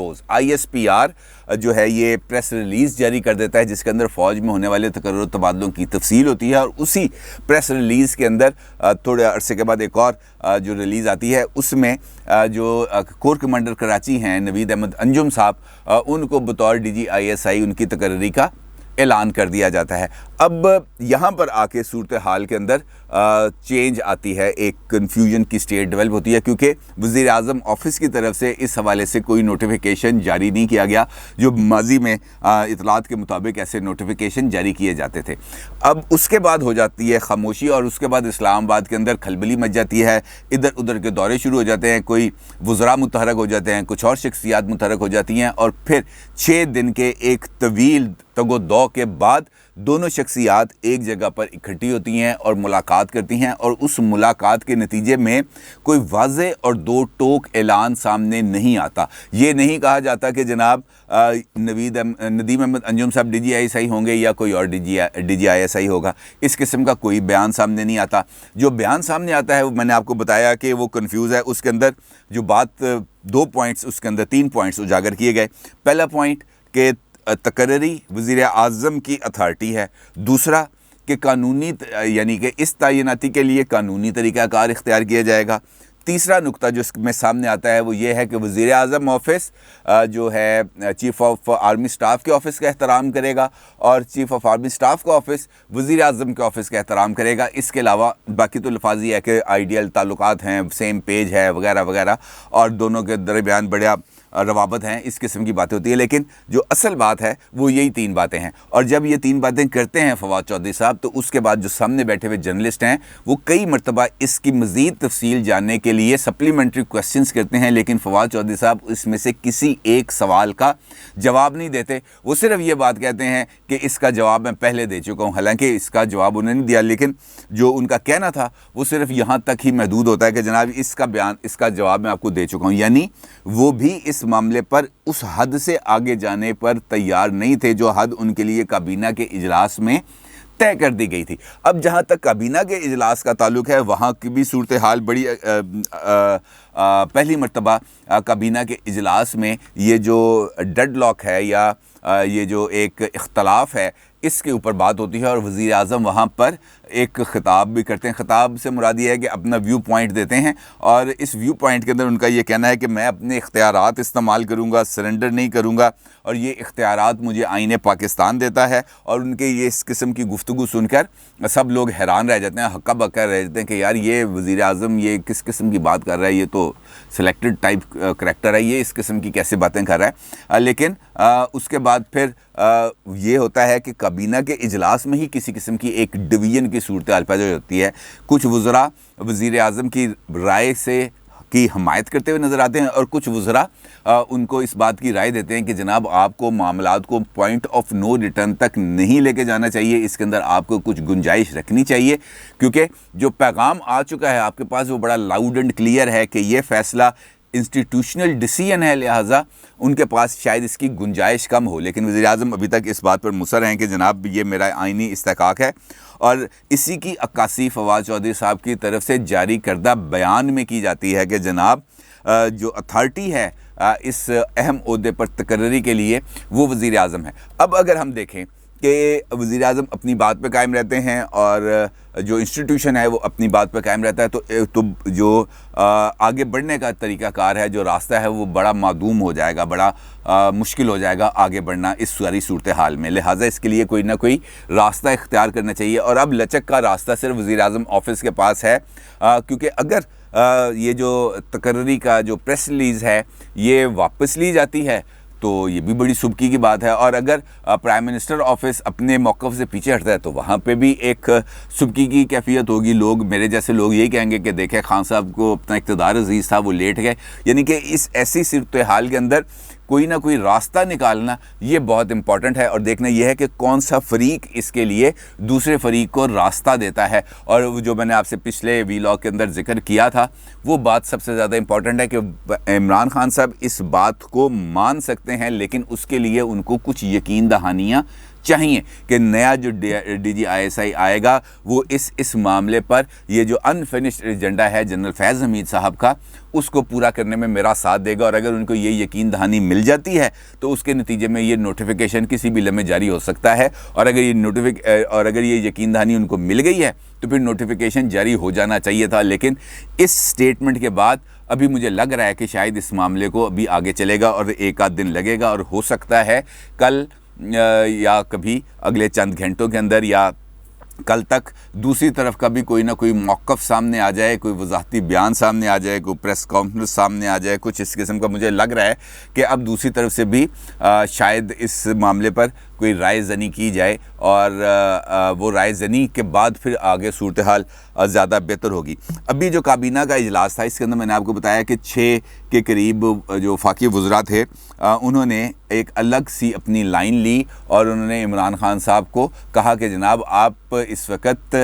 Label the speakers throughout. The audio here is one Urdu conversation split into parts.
Speaker 1: روز ISPR جو ہے یہ پریس ریلیز جاری کر دیتا ہے جس کے اندر فوج میں ہونے والے تقرر و تبادلوں کی تفصیل ہوتی ہے، اور اسی پریس ریلیز کے اندر تھوڑے عرصے کے بعد ایک اور جو ریلیز آتی ہے اس میں جو کور کمانڈر کراچی ہیں نوید احمد انجم صاحب، ان کو بطور DG ISI ان کی تقرری کا اعلان کر دیا جاتا ہے۔ اب یہاں پر آ کے صورتحال کے اندر چینج آتی ہے، ایک کنفیوژن کی سٹیٹ ڈیولپ ہوتی ہے، کیونکہ وزیر اعظم آفس کی طرف سے اس حوالے سے کوئی نوٹیفیکیشن جاری نہیں کیا گیا جو ماضی میں اطلاعات کے مطابق ایسے نوٹیفیکیشن جاری کیے جاتے تھے۔ اب اس کے بعد ہو جاتی ہے خاموشی، اور اس کے بعد اسلام آباد کے اندر کھلبلی مچ جاتی ہے، ادھر ادھر کے دورے شروع ہو جاتے ہیں، کوئی وزراء متحرک ہو جاتے ہیں، کچھ اور شخصیات متحرک ہو جاتی ہیں، اور پھر 6 دن کے ایک طویل تگ و دو کے بعد دونوں شخصیات ایک جگہ پر اکٹھی ہوتی ہیں اور ملاقات کرتی ہیں، اور اس ملاقات کے نتیجے میں کوئی واضح اور دو ٹوک اعلان سامنے نہیں آتا۔ یہ نہیں کہا جاتا کہ جناب ندیم احمد انجم صاحب DG ISI ہوں گے یا کوئی اور DG ISI ہوگا، اس قسم کا کوئی بیان سامنے نہیں آتا۔ جو بیان سامنے آتا ہے وہ میں نے آپ کو بتایا کہ وہ کنفیوز ہے، اس کے اندر جو بات 2 پوائنٹس، اس کے اندر 3 پوائنٹس اجاگر کیے گئے۔ پہلا پوائنٹ کہ تقرری وزیر اعظم کی اتھارٹی ہے، دوسرا کہ قانونی یعنی کہ اس تعیناتی کے لیے قانونی طریقہ کار اختیار کیا جائے گا، تیسرا نقطہ جو اس میں سامنے آتا ہے وہ یہ ہے کہ وزیر اعظم آفس جو ہے چیف آف آرمی سٹاف کے آفس کا احترام کرے گا، اور چیف آف آرمی سٹاف کا آفس وزیر اعظم کے آفس کا احترام کرے گا۔ اس کے علاوہ باقی تو لفاظی ہے کہ آئیڈیل تعلقات ہیں، سیم پیج ہے وغیرہ وغیرہ، اور دونوں کے درمیان بڑا روابط ہیں، اس قسم کی باتیں ہوتی ہیں، لیکن جو اصل بات ہے وہ یہی 3 باتیں ہیں۔ اور جب یہ 3 باتیں کرتے ہیں فواد چودھری صاحب، تو اس کے بعد جو سامنے بیٹھے ہوئے جرنلسٹ ہیں وہ کئی مرتبہ اس کی مزید تفصیل جاننے کے لیے سپلیمنٹری کوسچنز کرتے ہیں، لیکن فواد چودھری صاحب اس میں سے کسی ایک سوال کا جواب نہیں دیتے۔ وہ صرف یہ بات کہتے ہیں کہ اس کا جواب میں پہلے دے چکا ہوں، حالانکہ اس کا جواب انہوں نے نہیں دیا، لیکن جو ان کا کہنا تھا وہ صرف یہاں تک ہی محدود ہوتا ہے کہ جناب اس کا بیان، اس کا جواب میں آپ کو دے چکا ہوں، یعنی وہ بھی اس معاملے پر اس حد سے آگے جانے پر تیار نہیں تھے جو حد ان کے لیے کابینہ کے اجلاس میں طے کر دی گئی تھی۔ اب جہاں تک کابینہ کے اجلاس کا تعلق ہے، وہاں کی بھی صورتحال بڑی پہلی مرتبہ کابینہ کے اجلاس میں یہ جو ڈیڈ لاک ہے یا یہ جو ایک اختلاف ہے، اس کے اوپر بات ہوتی ہے، اور وزیر اعظم وہاں پر ایک خطاب بھی کرتے ہیں۔ خطاب سے مراد یہ ہے کہ اپنا ویو پوائنٹ دیتے ہیں، اور اس ویو پوائنٹ کے اندر ان کا یہ کہنا ہے کہ میں اپنے اختیارات استعمال کروں گا، سرنڈر نہیں کروں گا، اور یہ اختیارات مجھے آئین پاکستان دیتا ہے۔ اور ان کے یہ اس قسم کی گفتگو سن کر سب لوگ حیران رہ جاتے ہیں، ہکا بکا رہ جاتے ہیں کہ یار یہ وزیر اعظم یہ کس قسم کی بات کر رہا ہے، یہ تو سلیکٹڈ ٹائپ کریکٹر ہے، یہ اس قسم کی کیسے باتیں کر رہا ہے۔ لیکن اس کے بعد پھر یہ ہوتا ہے کہ کابینہ کے اجلاس میں ہی کسی قسم کی ایک ڈویژن کی صورتحال پیدا ہوتی ہے۔ کچھ وزراء وزیر اعظم کی رائے سے کی حمایت کرتے ہوئے نظر آتے ہیں، اور کچھ وزراء ان کو اس بات کی رائے دیتے ہیں کہ جناب آپ کو معاملات کو پوائنٹ آف نو ریٹرن تک نہیں لے کے جانا چاہیے، اس کے اندر آپ کو کچھ گنجائش رکھنی چاہیے، کیونکہ جو پیغام آ چکا ہے آپ کے پاس وہ بڑا لاؤڈ اینڈ کلیئر ہے کہ یہ فیصلہ انسٹیٹیوشنل ڈیسیژن ہے، لہٰذا ان کے پاس شاید اس کی گنجائش کم ہو۔ لیکن وزیر اعظم ابھی تک اس بات پر مصر ہیں کہ جناب یہ میرا آئینی استحقاق ہے، اور اسی کی عکاسی فواد چودھری صاحب کی طرف سے جاری کردہ بیان میں کی جاتی ہے کہ جناب جو اتھارٹی ہے اس اہم عہدے پر تقرری کے لیے وہ وزیر اعظم ہے۔ اب اگر ہم دیکھیں کہ وزیر اعظم اپنی بات پہ قائم رہتے ہیں اور جو انسٹیٹیوشن ہے وہ اپنی بات پہ قائم رہتا ہے، تو جو آگے بڑھنے کا طریقہ کار ہے، جو راستہ ہے، وہ بڑا معدوم ہو جائے گا، بڑا مشکل ہو جائے گا آگے بڑھنا اس ساری صورتحال میں۔ لہٰذا اس کے لیے کوئی نہ کوئی راستہ اختیار کرنا چاہیے، اور اب لچک کا راستہ صرف وزیر اعظم آفس کے پاس ہے، کیونکہ اگر یہ جو تقرری کا جو پریس ریلیز ہے یہ واپس لی جاتی ہے تو یہ بھی بڑی سبکی کی بات ہے، اور اگر پرائم منسٹر آفس اپنے موقف سے پیچھے ہٹتا ہے تو وہاں پہ بھی ایک سبکی کی کیفیت ہوگی۔ لوگ، میرے جیسے لوگ یہی کہیں گے کہ دیکھیں خان صاحب کو اپنا اقتدار عزیز تھا، وہ لیٹ گئے، یعنی کہ اس ایسی صورتحال کے اندر کوئی نہ کوئی راستہ نکالنا یہ بہت امپورٹنٹ ہے، اور دیکھنا یہ ہے کہ کون سا فریق اس کے لیے دوسرے فریق کو راستہ دیتا ہے۔ اور جو میں نے آپ سے پچھلے ویلاگ کے اندر ذکر کیا تھا وہ بات سب سے زیادہ امپورٹنٹ ہے کہ عمران خان صاحب اس بات کو مان سکتے ہیں، لیکن اس کے لیے ان کو کچھ یقین دہانیاں چاہیے کہ نیا جو D G I S I آئے گا وہ اس معاملے پر یہ جو انفینشڈ ایجنڈا ہے جنرل فیض حمید صاحب کا اس کو پورا کرنے میں میرا ساتھ دے گا، اور اگر ان کو یہ یقین دہانی مل جاتی ہے تو اس کے نتیجے میں یہ نوٹیفیکیشن کسی بھی لمحے جاری ہو سکتا ہے، اور اگر یہ یقین دہانی ان کو مل گئی ہے تو پھر نوٹیفیکیشن جاری ہو جانا چاہیے تھا۔ لیکن اس سٹیٹمنٹ کے بعد ابھی مجھے لگ رہا ہے کہ شاید اس معاملے کو ابھی آگے چلے گا اور ایک آدھ دن لگے گا، اور ہو سکتا ہے کل یا کبھی اگلے چند گھنٹوں کے اندر یا کل تک دوسری طرف کا بھی کوئی نہ کوئی موقف سامنے آ جائے، کوئی وضاحتی بیان سامنے آ جائے، کوئی پریس کانفرنس سامنے آ جائے، کچھ اس قسم کا مجھے لگ رہا ہے کہ اب دوسری طرف سے بھی شاید اس معاملے پر کوئی رائے زنی کی جائے، اور وہ رائے زنی کے بعد پھر آگے صورتحال زیادہ بہتر ہوگی۔ ابھی جو کابینہ کا اجلاس تھا اس کے اندر میں نے آپ کو بتایا کہ 6 کے قریب جو وفاقی وزراء تھے انہوں نے ایک الگ سی اپنی لائن لی، اور انہوں نے عمران خان صاحب کو کہا کہ جناب آپ اس وقت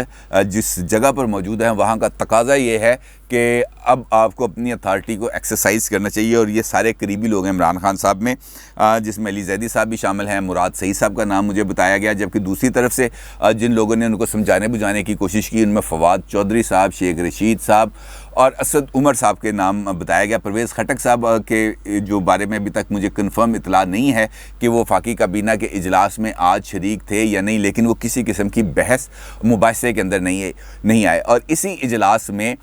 Speaker 1: جس جگہ پر موجود ہیں وہاں کا تقاضا یہ ہے کہ اب آپ کو اپنی اتھارٹی کو ایکسرسائز کرنا چاہیے، اور یہ سارے قریبی لوگ ہیں عمران خان صاحب میں، جس میں علی زیدی صاحب بھی شامل ہیں، مراد سعید صاحب کا نام مجھے بتایا گیا، جبکہ دوسری طرف سے جن لوگوں نے ان کو سمجھانے بجھانے کی کوشش کی ان میں فواد چودھری صاحب، شیخ رشید صاحب اور اسد عمر صاحب کے نام بتایا گیا۔ پرویز خٹک صاحب کے جو بارے میں ابھی تک مجھے کنفرم اطلاع نہیں ہے کہ وہ وفاقی کابینہ کے اجلاس میں آج شریک تھے یا نہیں، لیکن وہ کسی قسم کی بحث مباحثے کے اندر نہیں آئے، اور اسی اجلاس میں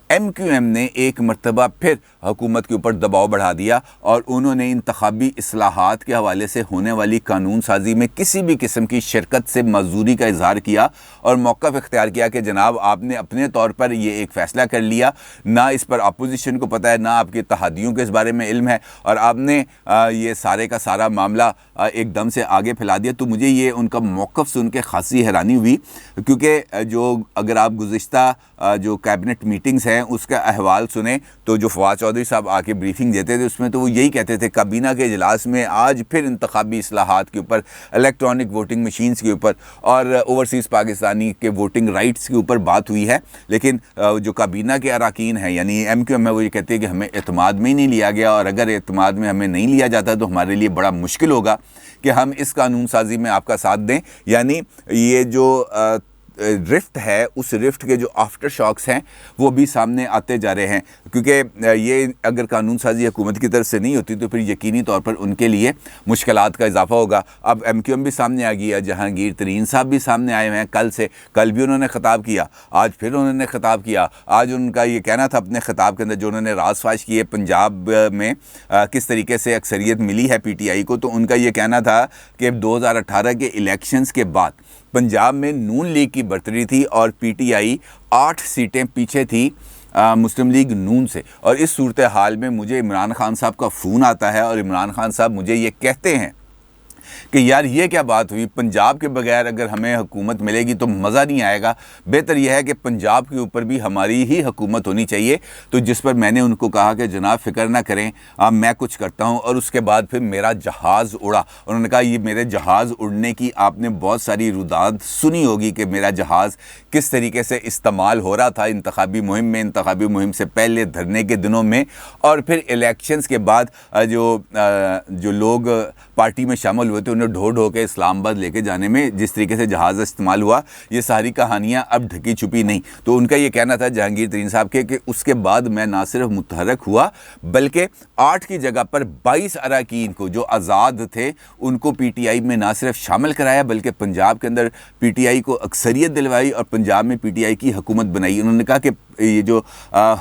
Speaker 1: ایم کیو ایم نے ایک مرتبہ پھر حکومت کے اوپر دباؤ بڑھا دیا، اور انہوں نے انتخابی اصلاحات کے حوالے سے ہونے والی قانون سازی میں کسی بھی قسم کی شرکت سے معذوری کا اظہار کیا، اور موقف اختیار کیا کہ جناب آپ نے اپنے طور پر یہ ایک فیصلہ کر لیا، نہ اس پر اپوزیشن کو پتہ ہے، نہ آپ کے اتحادیوں کے اس بارے میں علم ہے، اور آپ نے یہ سارے کا سارا معاملہ ایک دم سے آگے پھیلا دیا۔ تو مجھے یہ ان کا موقف سن کے خاصی حیرانی ہوئی، کیونکہ اگر آپ گزشتہ جو کیبنٹ میٹنگز ہیں اس کا احوال سنیں تو جو فواد چودھری صاحب آ کے بریفنگ دیتے تھے اس میں تو وہ یہی کہتے تھے کابینہ کے اجلاس میں آج پھر انتخابی اصلاحات کے اوپر، الیکٹرانک ووٹنگ مشینز کے اوپر اور اوورسیز پاکستانی کے ووٹنگ رائٹس کے اوپر بات ہوئی ہے، لیکن جو کابینہ کے اراکین ہیں یعنی ایم کیو ایم ہے وہ یہ کہتے ہیں کہ ہمیں اعتماد میں ہی نہیں لیا گیا، اور اگر اعتماد میں ہمیں نہیں لیا جاتا تو ہمارے لیے بڑا مشکل ہوگا کہ ہم اس قانون سازی میں آپ کا ساتھ دیں۔ یعنی یہ جو رفٹ ہے اس رفٹ کے جو آفٹر شاکس ہیں وہ بھی سامنے آتے جا رہے ہیں، کیونکہ یہ اگر قانون سازی حکومت کی طرف سے نہیں ہوتی تو پھر یقینی طور پر ان کے لیے مشکلات کا اضافہ ہوگا۔ اب ایم کیو ایم بھی سامنے آ گیا، جہانگیر ترین صاحب بھی سامنے آئے ہوئے ہیں، کل بھی انہوں نے خطاب کیا، آج پھر انہوں نے خطاب کیا۔ آج ان کا یہ کہنا تھا اپنے خطاب کے اندر جو انہوں نے راز فاش کیے پنجاب میں کس طریقے سے اکثریت ملی ہے پی ٹی آئی کو، تو ان کا یہ کہنا تھا کہ 2018 کے الیکشنز کے بعد پنجاب میں نون لیگ کی برتری تھی اور پی ٹی آئی 8 سیٹیں پیچھے تھی مسلم لیگ نون سے، اور اس صورتحال میں مجھے عمران خان صاحب کا فون آتا ہے اور عمران خان صاحب مجھے یہ کہتے ہیں کہ یار یہ کیا بات ہوئی، پنجاب کے بغیر اگر ہمیں حکومت ملے گی تو مزہ نہیں آئے گا، بہتر یہ ہے کہ پنجاب کے اوپر بھی ہماری ہی حکومت ہونی چاہیے۔ تو جس پر میں نے ان کو کہا کہ جناب فکر نہ کریں، میں کچھ کرتا ہوں، اور اس کے بعد پھر میرا جہاز اڑا۔ انہوں نے کہا یہ میرے جہاز اڑنے کی آپ نے بہت ساری روداد سنی ہوگی کہ میرا جہاز کس طریقے سے استعمال ہو رہا تھا انتخابی مہم میں، انتخابی مہم سے پہلے دھرنے کے دنوں میں، اور پھر الیکشنز کے بعد جو لوگ پارٹی میں شامل ہوئے تھے انہیں ڈھو کے اسلام آباد لے کے جانے میں جس طریقے سے جہاز استعمال ہوا، یہ ساری کہانیاں اب ڈھکی چھپی نہیں۔ تو ان کا یہ کہنا تھا جہانگیر ترین صاحب کے کہ اس کے بعد میں نہ صرف متحرک ہوا بلکہ 8 کی جگہ پر 22 اراکین کو جو آزاد تھے ان کو پی ٹی آئی میں نہ صرف شامل کرایا بلکہ پنجاب کے اندر پی ٹی آئی کو اکثریت دلوائی اور پنجاب میں پی ٹی آئی کی حکومت بنائی۔ انہوں نے کہا کہ یہ جو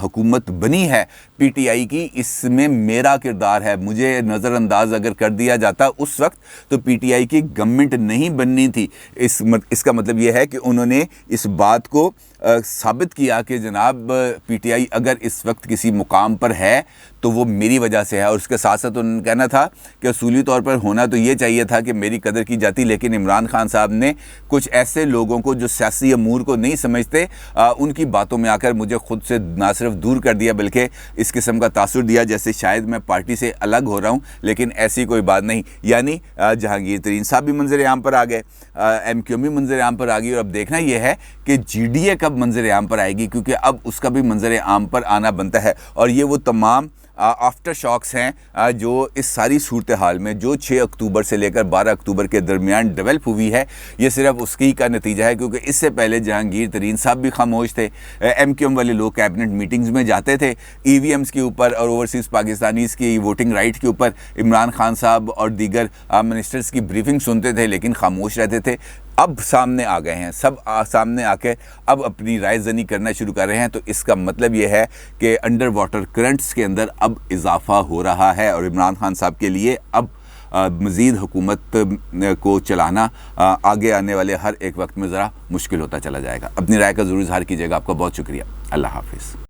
Speaker 1: حکومت بنی ہے پی ٹی آئی کی، اس میں میرا کردار ہے، مجھے نظر انداز اگر کر دیا جاتا اس وقت تو پی ٹی آئی کی گورنمنٹ نہیں بننی تھی۔ اس کا مطلب یہ ہے کہ انہوں نے اس بات کو ثابت کیا کہ جناب پی ٹی آئی اگر اس وقت کسی مقام پر ہے تو وہ میری وجہ سے ہے، اور اس کے ساتھ ساتھ انہوں نے کہنا تھا کہ اصولی طور پر ہونا تو یہ چاہیے تھا کہ میری قدر کی جاتی، لیکن عمران خان صاحب نے کچھ ایسے لوگوں کو جو سیاسی امور کو نہیں سمجھتے ان کی باتوں میں آ کر مجھے خود سے نہ صرف دور کر دیا بلکہ اس قسم کا تاثر دیا جیسے شاید میں پارٹی سے الگ ہو رہا ہوں، لیکن ایسی کوئی بات نہیں۔ یعنی جہانگیر ترین صاحب بھی منظر عام پر آ گئے، ایم کیو بھی منظر عام پر آ گئی، اور اب دیکھنا یہ ہے کہ جی ڈی اے کب منظر عام پر آئے گی، کیونکہ اب اس کا بھی منظر عام پر آنا بنتا ہے، اور یہ وہ تمام آفٹر شاکس ہیں جو اس ساری صورتحال میں جو 6 اکتوبر سے لے کر 12 اکتوبر کے درمیان ڈیولپ ہوئی ہے، یہ صرف اس کی کا نتیجہ ہے، کیونکہ اس سے پہلے جہانگیر ترین صاحب بھی خاموش تھے، ایم کیو ایم والے لوگ کیبنٹ میٹنگز میں جاتے تھے، ای وی ایمز کے اوپر اور اوورسیز پاکستانیز کی ووٹنگ رائٹ کے اوپر عمران خان صاحب اور دیگر منسٹرز کی بریفنگ سنتے تھے لیکن خاموش رہتے تھے۔ اب سامنے آ گئے ہیں، سب سامنے آ کے اب اپنی رائے زنی کرنا شروع کر رہے ہیں، تو اس کا مطلب یہ ہے کہ انڈر واٹر کرنٹس کے اندر اب اضافہ ہو رہا ہے، اور عمران خان صاحب کے لیے اب مزید حکومت کو چلانا آگے آنے والے ہر ایک وقت میں ذرا مشکل ہوتا چلا جائے گا۔ اپنی رائے کا ضرور اظہار کیجیے گا۔ آپ کا بہت شکریہ۔ اللہ حافظ۔